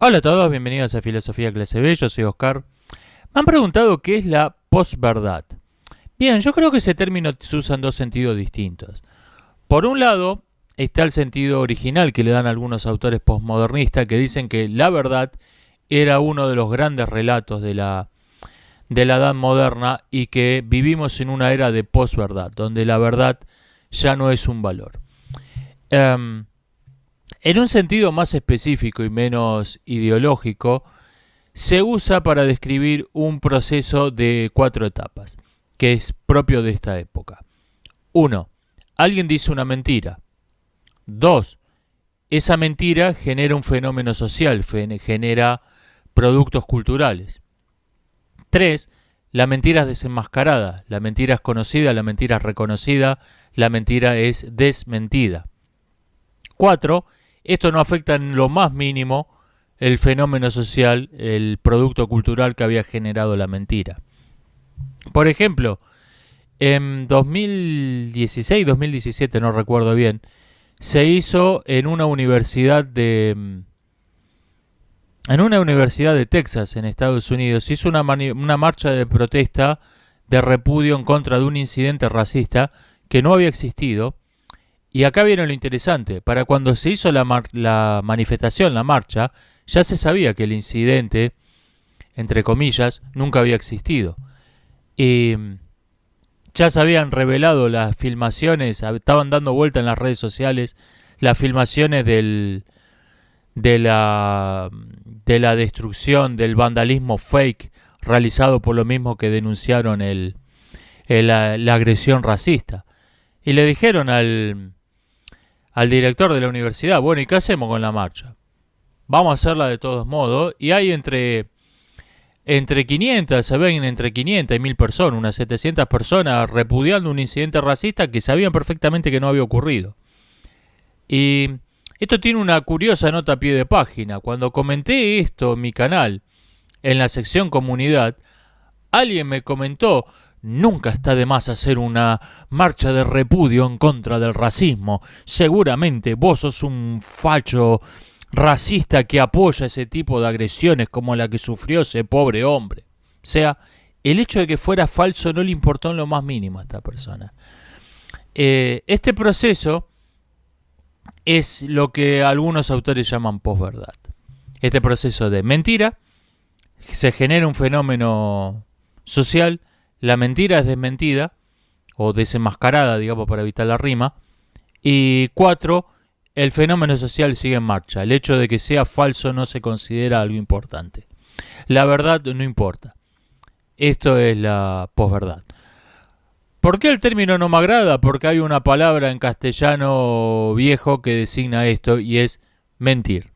Hola a todos, bienvenidos a Filosofía Clase B, yo soy Oscar. Me han preguntado qué es la posverdad. Bien, yo creo que ese término se usa en dos sentidos distintos. Por un lado, está el sentido original que le dan algunos autores posmodernistas que dicen que la verdad era uno de los grandes relatos de la edad moderna y que vivimos en una era de posverdad, donde la verdad ya no es un valor. En un sentido más específico y menos ideológico, se usa para describir un proceso de 4 etapas, que es propio de esta época. 1. Alguien dice una mentira. 2. Esa mentira genera un fenómeno social, genera productos culturales. 3. La mentira es desenmascarada, la mentira es conocida, la mentira es reconocida, la mentira es desmentida. 4. Esto no afecta en lo más mínimo el fenómeno social, el producto cultural que había generado la mentira. Por ejemplo, en 2016-2017, no recuerdo bien, se hizo en una universidad de Texas, en Estados Unidos, se hizo una marcha de protesta de repudio en contra de un incidente racista que no había existido. Y acá viene lo interesante, para cuando se hizo la manifestación, la marcha, ya se sabía que el incidente, entre comillas, nunca había existido. Y ya se habían revelado las filmaciones, estaban dando vuelta en las redes sociales las filmaciones de la destrucción, del vandalismo fake realizado por lo mismo que denunciaron la agresión racista. Y le dijeron al director de la universidad, bueno, ¿y qué hacemos con la marcha? Vamos a hacerla de todos modos. Y hay entre 500, se ven entre 500 y 1000 personas, unas 700 personas repudiando un incidente racista que sabían perfectamente que no había ocurrido. Y esto tiene una curiosa nota a pie de página. Cuando comenté esto en mi canal, en la sección comunidad, alguien me comentó: nunca está de más hacer una marcha de repudio en contra del racismo. Seguramente vos sos un facho racista que apoya ese tipo de agresiones como la que sufrió ese pobre hombre. O sea, el hecho de que fuera falso no le importó en lo más mínimo a esta persona. Este proceso es lo que algunos autores llaman posverdad. Este proceso de mentira, se genera un fenómeno social, la mentira es desmentida o desenmascarada, digamos, para evitar la rima. Y 4, el fenómeno social sigue en marcha. El hecho de que sea falso no se considera algo importante. La verdad no importa. Esto es la posverdad. ¿Por qué el término no me agrada? Porque hay una palabra en castellano viejo que designa esto y es mentir.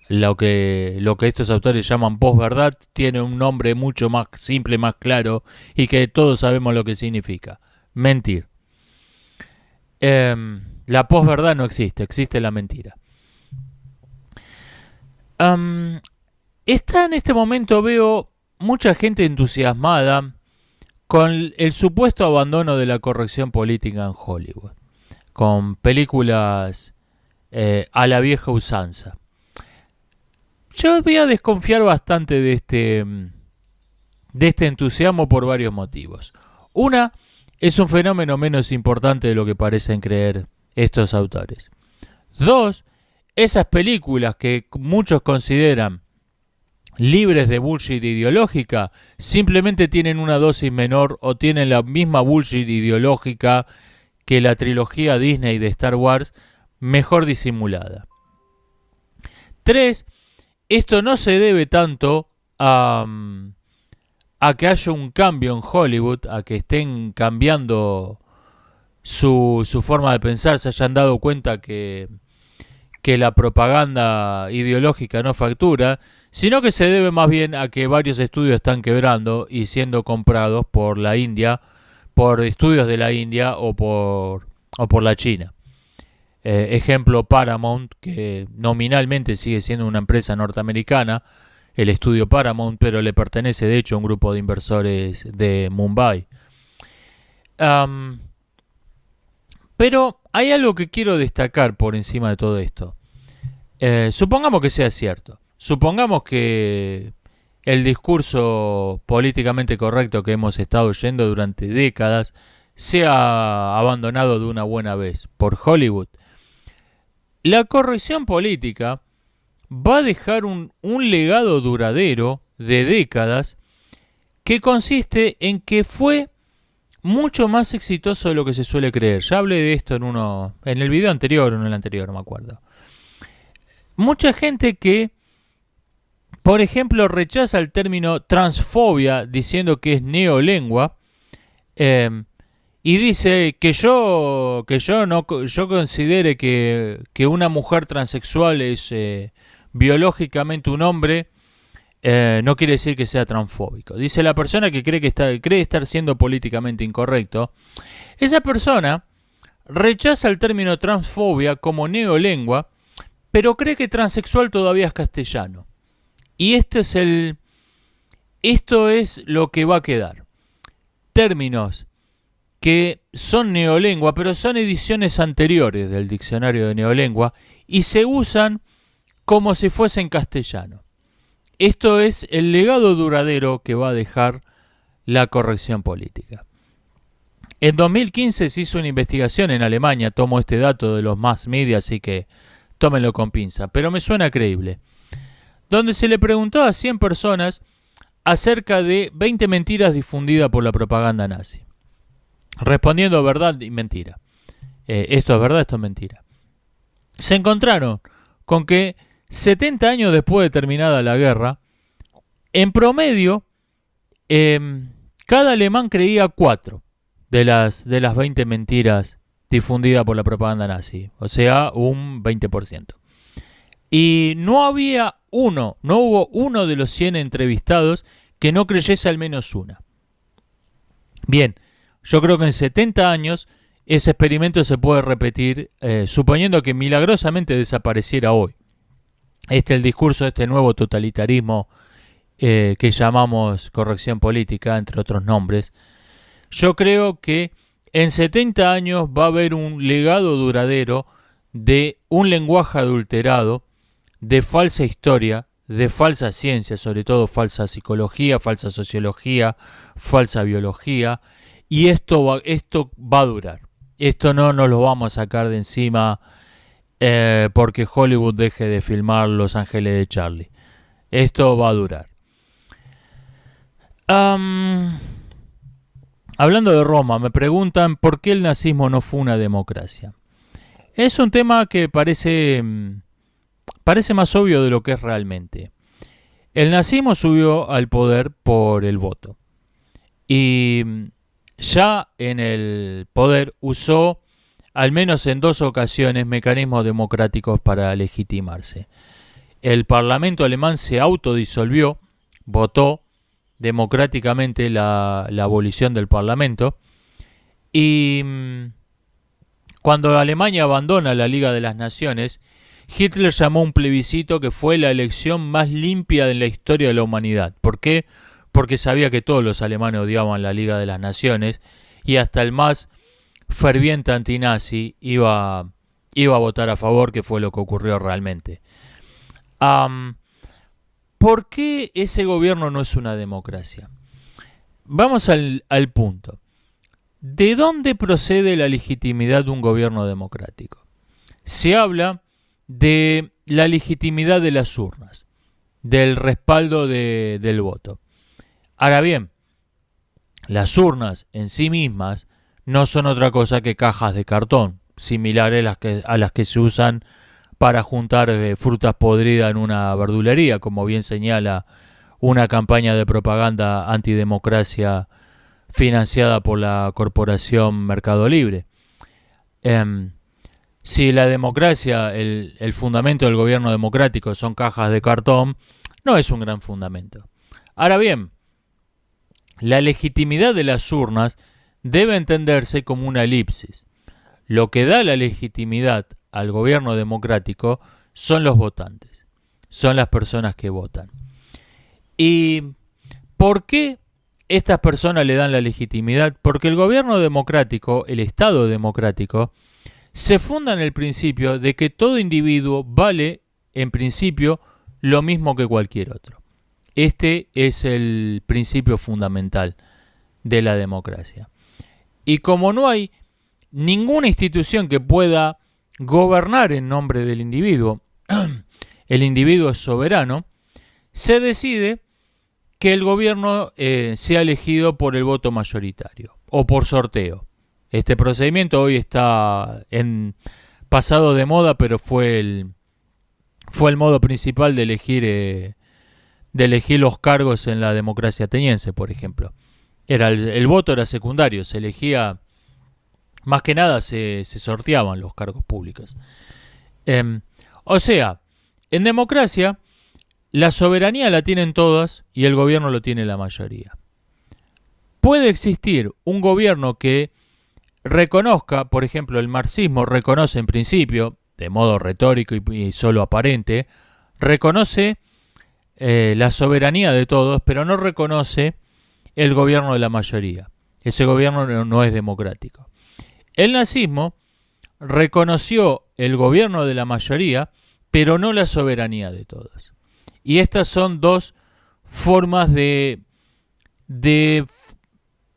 Lo que estos autores llaman posverdad tiene un nombre mucho más simple, más claro y que todos sabemos lo que significa. Mentir. La posverdad no existe, existe la mentira. En este momento veo mucha gente entusiasmada con el supuesto abandono de la corrección política en Hollywood, con películas a la vieja usanza. Yo voy a desconfiar bastante de este entusiasmo por varios motivos. Una, es un fenómeno menos importante de lo que parecen creer estos autores. 2, esas películas que muchos consideran libres de bullshit ideológica simplemente tienen una dosis menor o tienen la misma bullshit ideológica que la trilogía Disney de Star Wars, mejor disimulada. 3, esto no se debe tanto a que haya un cambio en Hollywood, a que estén cambiando su forma de pensar, se hayan dado cuenta que la propaganda ideológica no factura, sino que se debe más bien a que varios estudios están quebrando y siendo comprados por la India, por estudios de la India o por la China. Ejemplo, Paramount, que nominalmente sigue siendo una empresa norteamericana, el estudio Paramount, pero le pertenece de hecho a un grupo de inversores de Mumbai. Pero hay algo que quiero destacar por encima de todo esto. Supongamos que sea cierto. Supongamos que el discurso políticamente correcto que hemos estado oyendo durante décadas sea abandonado de una buena vez por Hollywood. La corrección política va a dejar un legado duradero de décadas que consiste en que fue mucho más exitoso de lo que se suele creer. Ya hablé de esto en el video anterior o en el anterior, no me acuerdo. Mucha gente que, por ejemplo, rechaza el término transfobia diciendo que es neolengua, y dice que yo considere que una mujer transexual es biológicamente un hombre, no quiere decir que sea transfóbico. Dice la persona que cree estar siendo políticamente incorrecto. Esa persona rechaza el término transfobia como neolengua, pero cree que transexual todavía es castellano. Y esto es lo que va a quedar. Términos que son neolengua, pero son ediciones anteriores del diccionario de neolengua y se usan como si fuesen castellano. Esto es el legado duradero que va a dejar la corrección política. En 2015 se hizo una investigación en Alemania, tomo este dato de los mass media, así que tómenlo con pinza, pero me suena creíble, donde se le preguntó a 100 personas acerca de 20 mentiras difundidas por la propaganda nazi, respondiendo verdad y mentira. Esto es verdad, esto es mentira. Se encontraron con que 70 años después de terminada la guerra, en promedio, cada alemán creía 4 de las 20 mentiras difundidas por la propaganda nazi, o sea, un 20%. Y no hubo uno de los 100 entrevistados que no creyese al menos una. Bien, yo creo que en 70 años ese experimento se puede repetir, suponiendo que milagrosamente desapareciera hoy. El discurso de este nuevo totalitarismo que llamamos corrección política, entre otros nombres. Yo creo que en 70 años va a haber un legado duradero de un lenguaje adulterado, de falsa historia, de falsa ciencia, sobre todo falsa psicología, falsa sociología, falsa biología, y esto va a durar. Esto no nos lo vamos a sacar de encima porque Hollywood deje de filmar Los Ángeles de Charlie. Esto va a durar. Hablando de Roma, me preguntan por qué el nazismo no fue una democracia. Es un tema que parece más obvio de lo que es realmente. El nazismo subió al poder por el voto. Y ya en el poder usó, al menos en 2 ocasiones, mecanismos democráticos para legitimarse. El parlamento alemán se autodisolvió, votó democráticamente la abolición del parlamento, y cuando Alemania abandona la Liga de las Naciones, Hitler llamó un plebiscito que fue la elección más limpia de la historia de la humanidad. ¿Por qué? Porque sabía que todos los alemanes odiaban la Liga de las Naciones y hasta el más ferviente antinazi iba a votar a favor, que fue lo que ocurrió realmente. ¿Por qué ese gobierno no es una democracia? Vamos al punto. ¿De dónde procede la legitimidad de un gobierno democrático? Se habla de la legitimidad de las urnas, del respaldo del voto. Ahora bien, las urnas en sí mismas no son otra cosa que cajas de cartón, similares a las que se usan para juntar frutas podridas en una verdulería, como bien señala una campaña de propaganda antidemocracia financiada por la corporación Mercado Libre. Si la democracia, el fundamento del gobierno democrático son cajas de cartón, no es un gran fundamento. Ahora bien, la legitimidad de las urnas debe entenderse como una elipsis. Lo que da la legitimidad al gobierno democrático son los votantes, son las personas que votan. ¿Y por qué estas personas le dan la legitimidad? Porque el gobierno democrático, el Estado democrático, se funda en el principio de que todo individuo vale en principio, lo mismo que cualquier otro. Este es el principio fundamental de la democracia. Y como no hay ninguna institución que pueda gobernar en nombre del individuo, el individuo es soberano, se decide que el gobierno sea elegido por el voto mayoritario o por sorteo. Este procedimiento hoy está pasado de moda, pero fue el modo principal de elegir los cargos en la democracia ateniense, por ejemplo. El voto era secundario, se elegía, más que nada se sorteaban los cargos públicos. O sea, en democracia la soberanía la tienen todas y el gobierno lo tiene la mayoría. Puede existir un gobierno que reconozca, por ejemplo, el marxismo reconoce en principio, de modo retórico y solo aparente, reconoce la soberanía de todos, pero no reconoce el gobierno de la mayoría. Ese gobierno no es democrático. El nazismo reconoció el gobierno de la mayoría, pero no la soberanía de todos. Y estas son dos formas de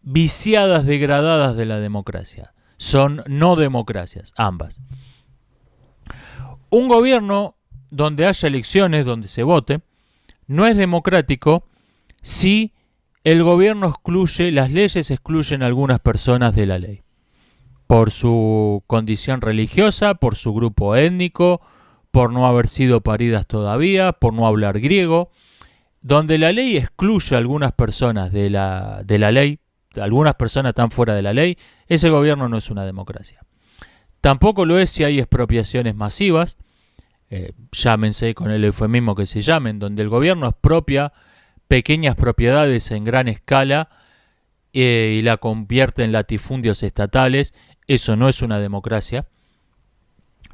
viciadas, degradadas de la democracia. Son no democracias, ambas. Un gobierno donde haya elecciones, donde se vote, no es democrático si el gobierno excluye, las leyes excluyen a algunas personas de la ley. Por su condición religiosa, por su grupo étnico, por no haber sido paridas todavía, por no hablar griego. Donde la ley excluye a algunas personas de la ley, algunas personas están fuera de la ley, ese gobierno no es una democracia. Tampoco lo es si hay expropiaciones masivas, llámense con el eufemismo que se llamen, donde el gobierno expropia pequeñas propiedades en gran escala y la convierte en latifundios estatales. Eso no es una democracia.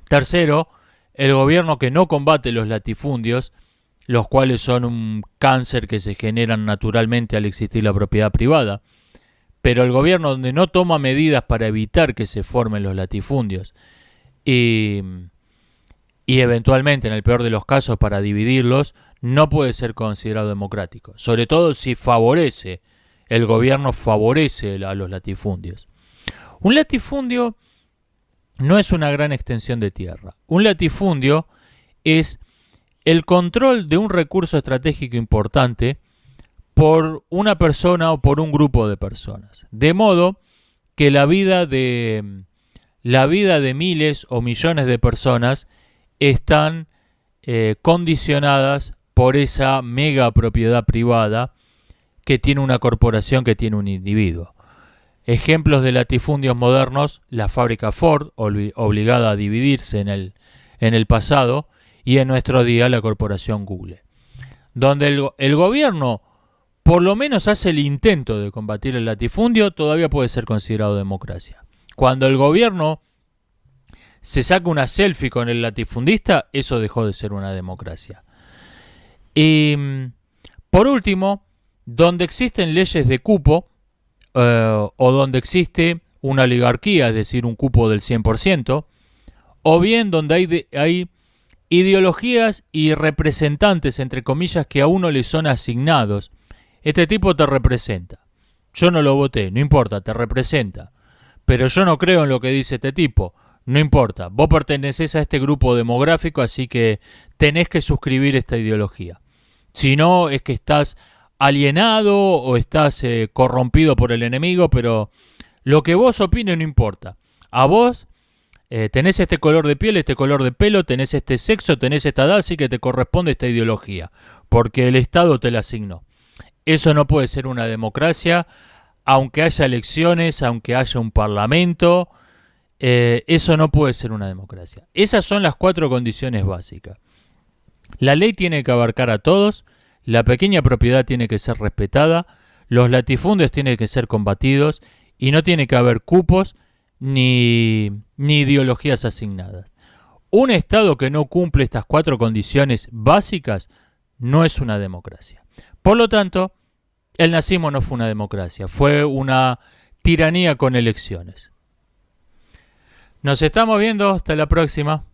Tercero, el gobierno que no combate los latifundios, los cuales son un cáncer que se generan naturalmente al existir la propiedad privada. Pero el gobierno donde no toma medidas para evitar que se formen los latifundios y eventualmente, en el peor de los casos, para dividirlos, no puede ser considerado democrático. Sobre todo si el gobierno favorece a los latifundios. Un latifundio no es una gran extensión de tierra. Un latifundio es el control de un recurso estratégico importante por una persona o por un grupo de personas. De modo que la vida de miles o millones de personas están condicionadas por esa mega propiedad privada que tiene una corporación, que tiene un individuo. Ejemplos de latifundios modernos: la fábrica Ford, obligada a dividirse en el pasado, y en nuestro día la corporación Google, donde el gobierno por lo menos hace el intento de combatir el latifundio, todavía puede ser considerado democracia. Cuando el gobierno se saca una selfie con el latifundista, eso dejó de ser una democracia. Y por último, donde existen leyes de cupo, o donde existe una oligarquía, es decir, un cupo del 100%, o bien donde hay ideologías y representantes, entre comillas, que a uno le son asignados. Este tipo te representa. Yo no lo voté, no importa, te representa. Pero yo no creo en lo que dice este tipo. No importa, vos pertenecés a este grupo demográfico, así que tenés que suscribir esta ideología. Si no, es que estás alienado o estás corrompido por el enemigo, pero lo que vos opines no importa. A vos tenés este color de piel, este color de pelo, tenés este sexo, tenés esta edad, así que te corresponde esta ideología, porque el Estado te la asignó. Eso no puede ser una democracia, aunque haya elecciones, aunque haya un parlamento. Eso no puede ser una democracia. Esas son las 4 condiciones básicas. La ley tiene que abarcar a todos, la pequeña propiedad tiene que ser respetada, los latifundios tienen que ser combatidos y no tiene que haber cupos ni ideologías asignadas. Un Estado que no cumple estas 4 condiciones básicas no es una democracia. Por lo tanto, el nazismo no fue una democracia, fue una tiranía con elecciones. Nos estamos viendo, hasta la próxima.